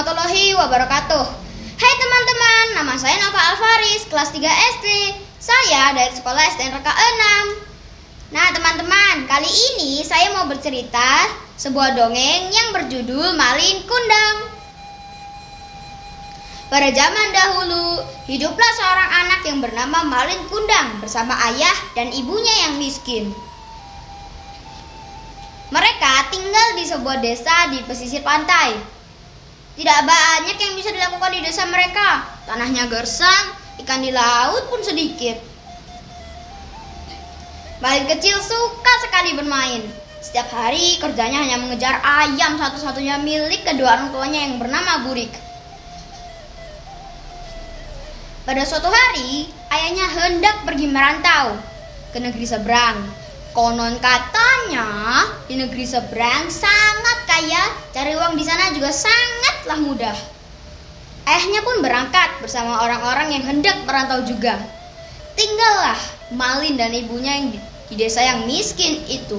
warahmatullahi wabarakatuh. Hai teman-teman, nama saya Nova Alvaris, kelas 3 SD. Saya dari sekolah SDN Reka 6. Nah teman-teman, kali ini saya mau bercerita sebuah dongeng yang berjudul Malin Kundang. Pada zaman dahulu, hiduplah seorang anak yang bernama Malin Kundang bersama ayah dan ibunya yang miskin. Mereka tinggal di sebuah desa di pesisir pantai. Tidak banyak yang bisa dilakukan di desa mereka. Tanahnya gersang, ikan di laut pun sedikit. Malin kecil suka sekali bermain. Setiap hari kerjanya hanya mengejar ayam satu-satunya milik kedua orang tuanya yang bernama Burik. Pada suatu hari, ayahnya hendak pergi merantau ke negeri seberang. Konon katanya di negeri seberang sangat kaya, cari uang di sana juga sangatlah mudah. Ayahnya pun berangkat bersama orang-orang yang hendak merantau juga. Tinggallah Malin dan ibunya yang di desa yang miskin itu.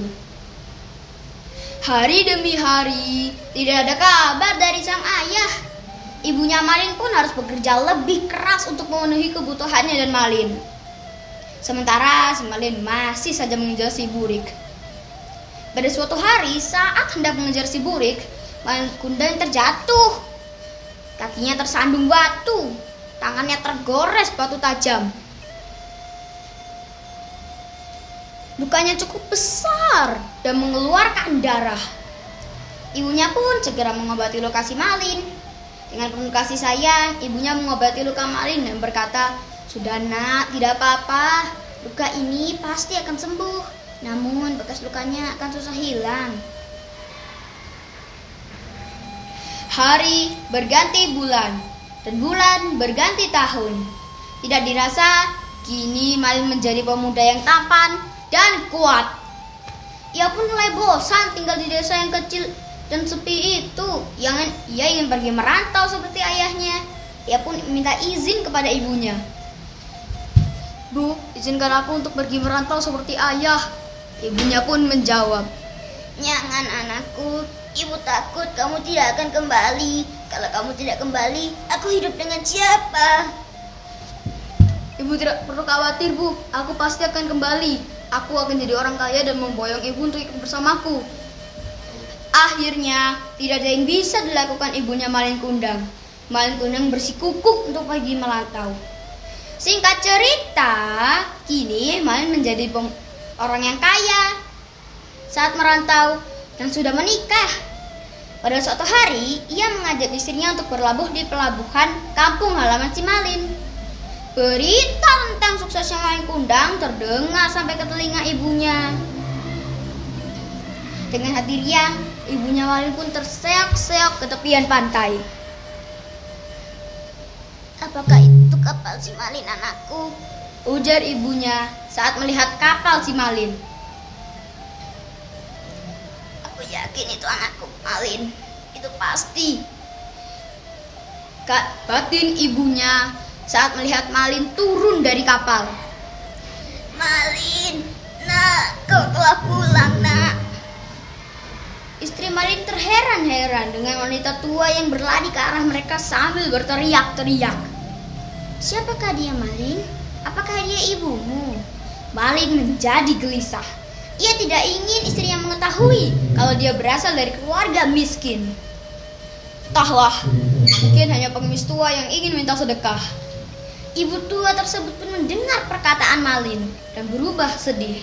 Hari demi hari tidak ada kabar dari sang ayah. Ibunya Malin pun harus bekerja lebih keras untuk memenuhi kebutuhannya dan Malin. Sementara si Malin masih saja mengejar si Burik. Pada suatu hari saat hendak mengejar si Burik, Malin Kundang terjatuh. Kakinya tersandung batu, tangannya tergores batu tajam. Lukanya cukup besar dan mengeluarkan darah. Ibunya pun segera mengobati luka si Malin. Dengan penuh kasih sayang, ibunya mengobati luka Malin dan berkata, "Sudah nak, tidak apa-apa. Luka ini pasti akan sembuh. Namun bekas lukanya akan susah hilang." Hari berganti bulan dan bulan berganti tahun. Tidak dirasa, kini Malin menjadi pemuda yang tampan dan kuat. Ia pun mulai bosan tinggal di desa yang kecil dan sepi itu. Ia ingin pergi merantau seperti ayahnya. Ia pun minta izin kepada ibunya. "Bu, izinkan aku untuk pergi merantau seperti ayah." Ibunya pun menjawab, "Jangan anakku, ibu takut kamu tidak akan kembali. Kalau kamu tidak kembali, aku hidup dengan siapa?" "Ibu tidak perlu khawatir, Bu. Aku pasti akan kembali. Aku akan jadi orang kaya dan memboyong ibu untuk ikut bersamaku." Akhirnya, tidak ada yang bisa dilakukan ibunya Malin Kundang. Malin Kundang bersikukuh untuk pergi merantau. Singkat cerita, kini Malin menjadi orang yang kaya saat merantau dan sudah menikah. Pada suatu hari, ia mengajak istrinya untuk berlabuh di pelabuhan kampung halaman si Malin. Berita tentang suksesnya Malin Kundang terdengar sampai ke telinga ibunya. Dengan hati riang, ibunya Malin pun terseok-seok ke tepian pantai. "Apakah itu kapal si Malin, anakku?" ujar ibunya saat melihat kapal si Malin. "Aku yakin itu anakku Malin, itu pasti," batin ibunya saat melihat Malin turun dari kapal. "Malin, nak, kau telah pulang, nak." Istri Malin terheran-heran dengan wanita tua yang berlari ke arah mereka sambil berteriak-teriak. "Siapakah dia, Malin? Apakah dia ibumu?" Malin menjadi gelisah. Ia tidak ingin istrinya mengetahui kalau dia berasal dari keluarga miskin. Entahlah, mungkin hanya pengemis tua yang ingin minta sedekah. Ibu tua tersebut pun mendengar perkataan Malin dan berubah sedih.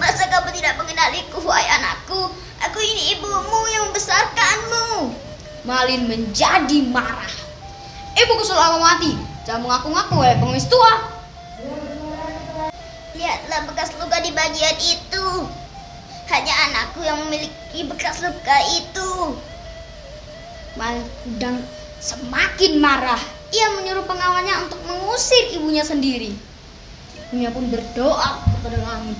"Masa kamu tidak mengenaliku, wahai anakku? Aku ini ibumu yang membesarkanmu." Malin menjadi marah. "Ibuku sudah mati. Jangan mengaku-ngaku, wahai pengemis tua." "Lihatlah bekas luka di bagian itu. Hanya anakku yang memiliki bekas luka itu." Malin Kundang semakin marah. Ia menyuruh pengawalnya untuk mengusir ibunya sendiri. Ibunya pun berdoa kepada langit.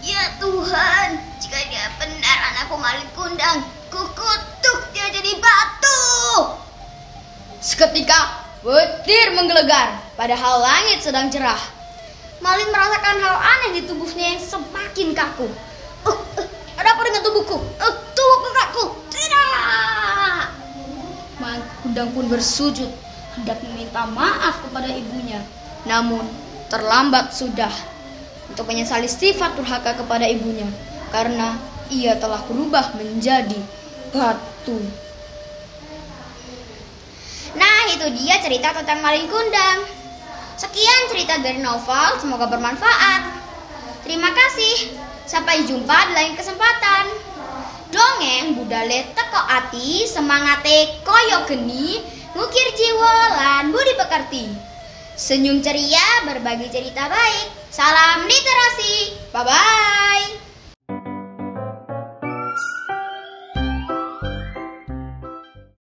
"Ya Tuhan, jika dia benar anakku Malin Kundang, kukutuk dia jadi batu." Seketika petir menggelegar, padahal langit sedang cerah. Malin merasakan hal aneh di tubuhnya yang semakin kaku. Ada apa dengan tubuhku? Tubuhku kaku. Tidak. Malin Gundang pun bersujud hendak meminta maaf kepada ibunya. Namun terlambat sudah untuk menyesali sifat durhaka kepada ibunya karena ia telah berubah menjadi batu. Nah, itu dia cerita tentang Malin Kundang. Sekian cerita dari novel, semoga bermanfaat. Terima kasih. Sampai jumpa di lain kesempatan. Dongeng budale teko ati, semangate koyo geni, ngukir jiwa lan budi pekerti. Senyum ceria berbagi cerita baik. Salam literasi. Bye bye.